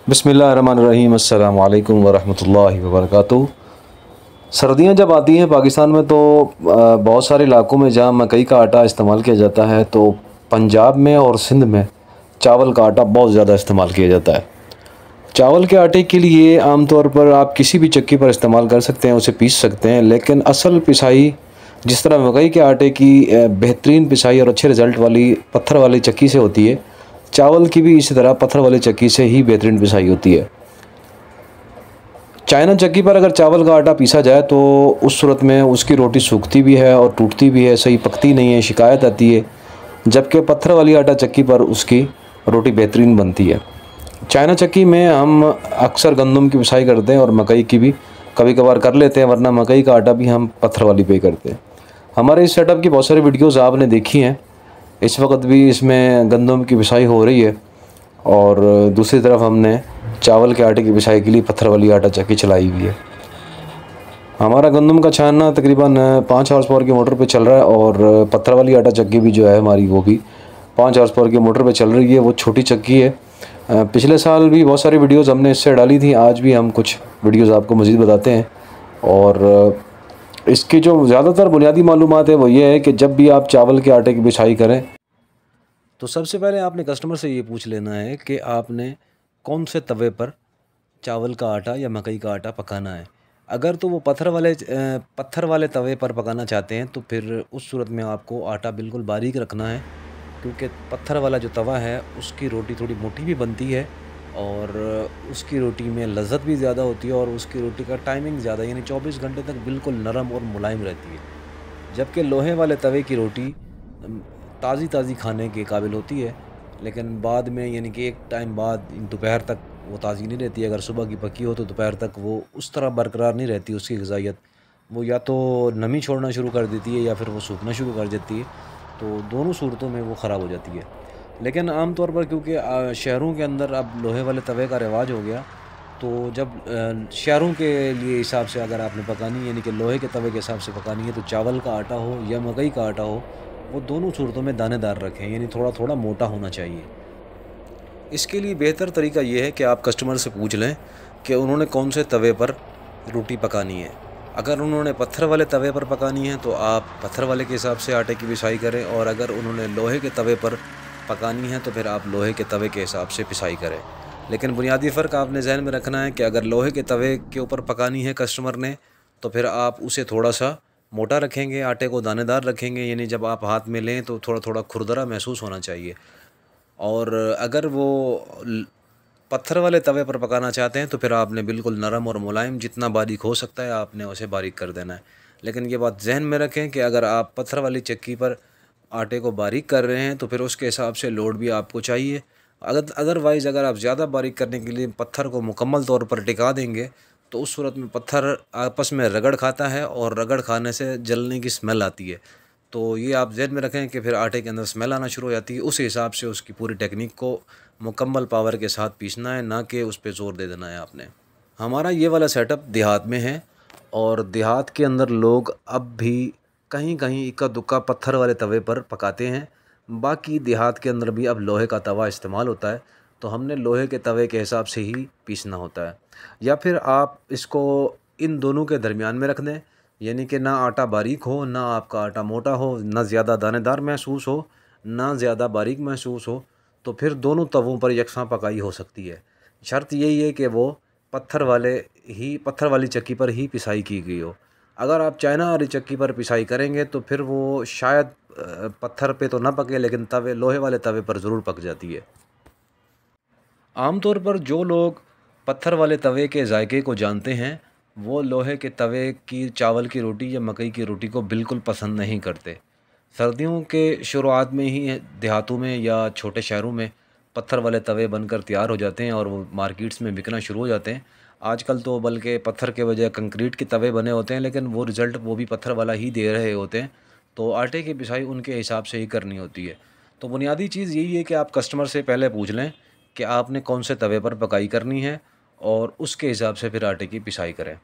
बिस्मिल्लाहिर्रहमानिर्रहीम अस्सलामु अलैकुम वरहमतुल्लाहि वबरकातुहू। सर्दियाँ जब आती हैं पाकिस्तान में तो बहुत सारे इलाकों में जहाँ मकई का आटा इस्तेमाल किया जाता है, तो पंजाब में और सिंध में चावल का आटा बहुत ज़्यादा इस्तेमाल किया जाता है। चावल के आटे के लिए आमतौर पर आप किसी भी चक्की पर इस्तेमाल कर सकते हैं, उसे पीस सकते हैं, लेकिन असल पिसाई जिस तरह मकई के आटे की बेहतरीन पिसाई और अच्छे रिज़ल्ट वाली पत्थर वाली चक्की से होती है, चावल की भी इसी तरह पत्थर वाली चक्की से ही बेहतरीन पिसाई होती है। चाइना चक्की पर अगर चावल का आटा पीसा जाए तो उस सूरत में उसकी रोटी सूखती भी है और टूटती भी है, सही पकती नहीं है, शिकायत आती है। जबकि पत्थर वाली आटा चक्की पर उसकी रोटी बेहतरीन बनती है। चाइना चक्की में हम अक्सर गंदम की पिसाई करते हैं और मकई की भी कभी कभार कर लेते हैं, वरना मकई का आटा भी हम पत्थर वाली पे करते हैं। हमारे इस सेटअप की बहुत सारी वीडियोज़ आपने देखी हैं। इस वक्त भी इसमें गंदम की पिसाई हो रही है और दूसरी तरफ हमने चावल के आटे की पिसाई के लिए पत्थर वाली आटा चक्की चलाई हुई है। हमारा गंदम का छानना तकरीबन 5 हॉर्स पावर की मोटर पे चल रहा है और पत्थर वाली आटा चक्की भी जो है हमारी, वो भी 5 हॉर्स पावर की मोटर पे चल रही है। वो छोटी चक्की है। पिछले साल भी बहुत सारी वीडियोज़ हमने इससे डाली थी, आज भी हम कुछ वीडियोज़ आपको मज़ीद बताते हैं। और इसकी जो ज़्यादातर बुनियादी मालूमात है वो ये है कि जब भी आप चावल के आटे की पिसाई करें तो सबसे पहले आपने कस्टमर से ये पूछ लेना है कि आपने कौन से तवे पर चावल का आटा या मकई का आटा पकाना है। अगर तो वो पत्थर वाले तवे पर पकाना चाहते हैं तो फिर उस सूरत में आपको आटा बिल्कुल बारीक रखना है, क्योंकि पत्थर वाला जो तवा है उसकी रोटी थोड़ी मोटी भी बनती है और उसकी रोटी में लज़्ज़त भी ज़्यादा होती है और उसकी रोटी का टाइमिंग ज़्यादा, यानी 24 घंटे तक बिल्कुल नरम और मुलायम रहती है। जबकि लोहे वाले तवे की रोटी ताज़ी ताज़ी खाने के काबिल होती है, लेकिन बाद में यानी कि एक टाइम बाद दोपहर तक वो ताज़ी नहीं रहती। अगर सुबह की पकी हो तो दोपहर तक वो उस तरह बरकरार नहीं रहती उसकी ग़िज़ाइयत। वो या तो नमी छोड़ना शुरू कर देती है या फिर वो सूखना शुरू कर देती है, तो दोनों सूरतों में वो ख़राब हो जाती है। लेकिन आम तौर पर क्योंकि शहरों के अंदर अब लोहे वाले तवे का रिवाज हो गया, तो जब शहरों के लिए हिसाब से अगर आपने पकानी है, यानी कि लोहे के तवे के हिसाब से पकानी है, तो चावल का आटा हो या मकई का आटा हो, वो दोनों सूरतों में दानेदार रखें, यानी थोड़ा थोड़ा मोटा होना चाहिए। इसके लिए बेहतर तरीका ये है कि आप कस्टमर से पूछ लें कि उन्होंने कौन से तवे पर रोटी पकानी है। अगर उन्होंने पत्थर वाले तवे पर पकानी है तो आप पत्थर वाले के हिसाब से आटे की पिसाई करें, और अगर उन्होंने लोहे के तवे पर पकानी है तो फिर आप लोहे के तवे के हिसाब से पिसाई करें। लेकिन बुनियादी फ़र्क आपने जहन में रखना है कि अगर लोहे के तवे के ऊपर पकानी है कस्टमर ने, तो फिर आप उसे थोड़ा सा मोटा रखेंगे, आटे को दानेदार रखेंगे, यानी जब आप हाथ में लें तो थोड़ा थोड़ा खुरदरा महसूस होना चाहिए। और अगर वो पत्थर वाले तवे पर पकाना चाहते हैं तो फिर आपने बिल्कुल नरम और मुलायम, जितना बारीक हो सकता है आपने उसे बारीक कर देना है। लेकिन ये बात जहन में रखें कि अगर आप पत्थर वाली चक्की पर आटे को बारीक कर रहे हैं तो फिर उसके हिसाब से लोड भी आपको चाहिए। अदरवाइज़ अगर आप ज़्यादा बारीक करने के लिए पत्थर को मुकम्मल तौर पर टिका देंगे तो उस सूरत में पत्थर आपस में रगड़ खाता है और रगड़ खाने से जलने की स्मेल आती है। तो ये आप ज़हन में रखें कि फिर आटे के अंदर स्मेल आना शुरू हो जाती है। उस हिसाब से उसकी पूरी टेक्निक को मुकम्मल पावर के साथ पीसना है, ना कि उस पे ज़ोर दे देना है आपने। हमारा ये वाला सेटअप देहात में है और देहात के अंदर लोग अब भी कहीं कहीं इक्का दुक्का पत्थर वाले तवे पर पकाते हैं। बाकी देहात के अंदर भी अब लोहे का तवा इस्तेमाल होता है, तो हमने लोहे के तवे के हिसाब से ही पीसना होता है। या फिर आप इसको इन दोनों के दरमियान में रख दें, यानी कि ना आटा बारीक हो, ना आपका आटा मोटा हो, ना ज़्यादा दानेदार महसूस हो, ना ज़्यादा बारीक महसूस हो, तो फिर दोनों तवों पर यकसां पकाई हो सकती है। शर्त यही है कि वो पत्थर वाली चक्की पर ही पिसाई की गई हो। अगर आप चाइना वाली चक्की पर पिसाई करेंगे तो फिर वो शायद पत्थर पे तो ना पके, लेकिन तवे लोहे वाले तवे पर ज़रूर पक जाती है। आमतौर पर जो लोग पत्थर वाले तवे के जायके को जानते हैं, वो लोहे के तवे की चावल की रोटी या मकई की रोटी को बिल्कुल पसंद नहीं करते। सर्दियों के शुरुआत में ही देहातों में या छोटे शहरों में पत्थर वाले तवे बनकर तैयार हो जाते हैं और वो मार्केट्स में बिकना शुरू हो जाते हैं। आजकल तो बल्कि पत्थर के बजाय कंक्रीट के तवे बने होते हैं, लेकिन वो रिज़ल्ट वो भी पत्थर वाला ही दे रहे होते हैं। तो आटे की पिसाई उनके हिसाब से ही करनी होती है। तो बुनियादी चीज़ यही है कि आप कस्टमर से पहले पूछ लें कि आपने कौन से तवे पर पकाई करनी है और उसके हिसाब से फिर आटे की पिसाई करें।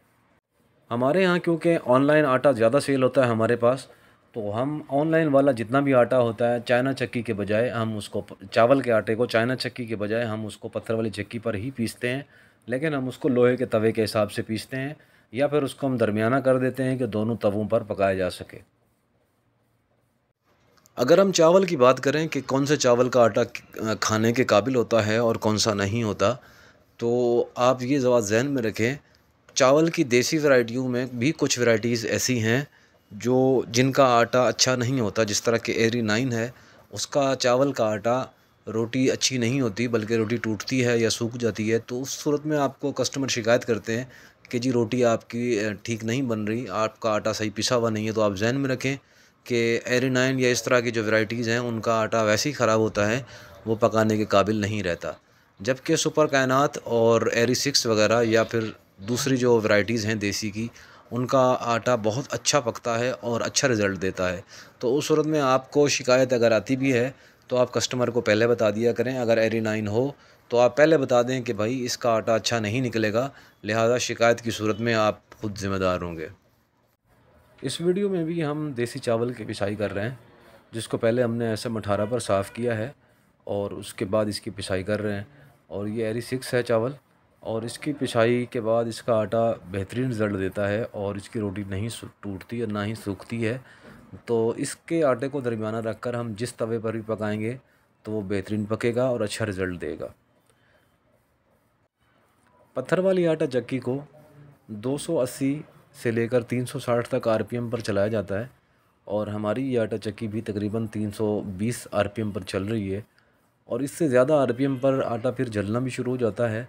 हमारे यहाँ क्योंकि ऑनलाइन आटा ज़्यादा सेल होता है हमारे पास, तो हम ऑनलाइन वाला जितना भी आटा होता है, चाइना चक्की के बजाय हम उसको चावल के आटे को चाइना चक्की के बजाय हम उसको पत्थर वाली चक्की पर ही पीसते हैं। लेकिन हम उसको लोहे के तवे के हिसाब से पीसते हैं, या फिर उसको हम दरमियाना कर देते हैं कि दोनों तवों पर पकाया जा सके। अगर हम चावल की बात करें कि कौन से चावल का आटा खाने के काबिल होता है और कौन सा नहीं होता, तो आप ये बात ज़हन में रखें, चावल की देसी वैरायटियों में भी कुछ वैरायटीज़ ऐसी हैं जो जिनका आटा अच्छा नहीं होता। जिस तरह के एरी 9 है, उसका चावल का आटा रोटी अच्छी नहीं होती, बल्कि रोटी टूटती है या सूख जाती है। तो उस सूरत में आपको कस्टमर शिकायत करते हैं कि जी रोटी आपकी ठीक नहीं बन रही, आपका आटा सही पिसा हुआ नहीं है। तो आप जहन में रखें कि एरी 9 या इस तरह की जो वैरायटीज़ हैं, उनका आटा वैसे ही ख़राब होता है, वो पकाने के काबिल नहीं रहता। जबकि सुपर कायनात और एरी 6 वगैरह या फिर दूसरी जो वैरायटीज़ हैं देसी की, उनका आटा बहुत अच्छा पकता है और अच्छा रिज़ल्ट देता है। तो उस सूरत में आपको शिकायत अगर आती भी है तो आप कस्टमर को पहले बता दिया करें। अगर एरी 9 हो तो आप पहले बता दें कि भाई इसका आटा अच्छा नहीं निकलेगा, लिहाजा शिकायत की सूरत में आप खुद ज़िम्मेदार होंगे। इस वीडियो में भी हम देसी चावल की पिसाई कर रहे हैं, जिसको पहले हमने SM18 पर साफ़ किया है और उसके बाद इसकी पिसाई कर रहे हैं। और ये एरी 6 है चावल, और इसकी पिसाई के बाद इसका आटा बेहतरीन रिज़ल्ट देता है और इसकी रोटी नहीं टूटती और ना ही सूखती है। तो इसके आटे को दरमियाना रख कर हम जिस तवे पर भी पकाएंगे तो वो बेहतरीन पकेगा और अच्छा रिज़ल्ट देगा। पत्थर वाली आटा चक्की को 280 से लेकर 360 तक RPM पर चलाया जाता है, और हमारी ये आटा चक्की भी तकरीबन 320 RPM पर चल रही है। और इससे ज़्यादा RPM पर आटा फिर जलना भी शुरू हो जाता है,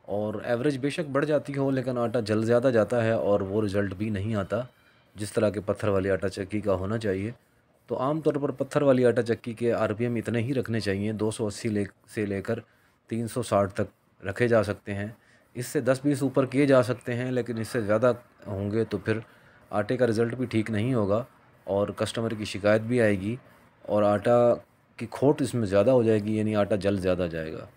और एवरेज बेशक बढ़ जाती हो लेकिन आटा जल ज़्यादा जाता है और वो रिज़ल्ट भी नहीं आता जिस तरह के पत्थर वाली आटा चक्की का होना चाहिए। तो आम तौर पर पत्थर वाली आटा चक्की के RPM इतने ही रखने चाहिए, 280 से लेकर 360 तक रखे जा सकते हैं। इससे 10-20 ऊपर किए जा सकते हैं, लेकिन इससे ज़्यादा होंगे तो फिर आटे का रिज़ल्ट भी ठीक नहीं होगा और कस्टमर की शिकायत भी आएगी और आटा की खोट इसमें ज़्यादा हो जाएगी, यानी आटा जल ज़्यादा जाएगा।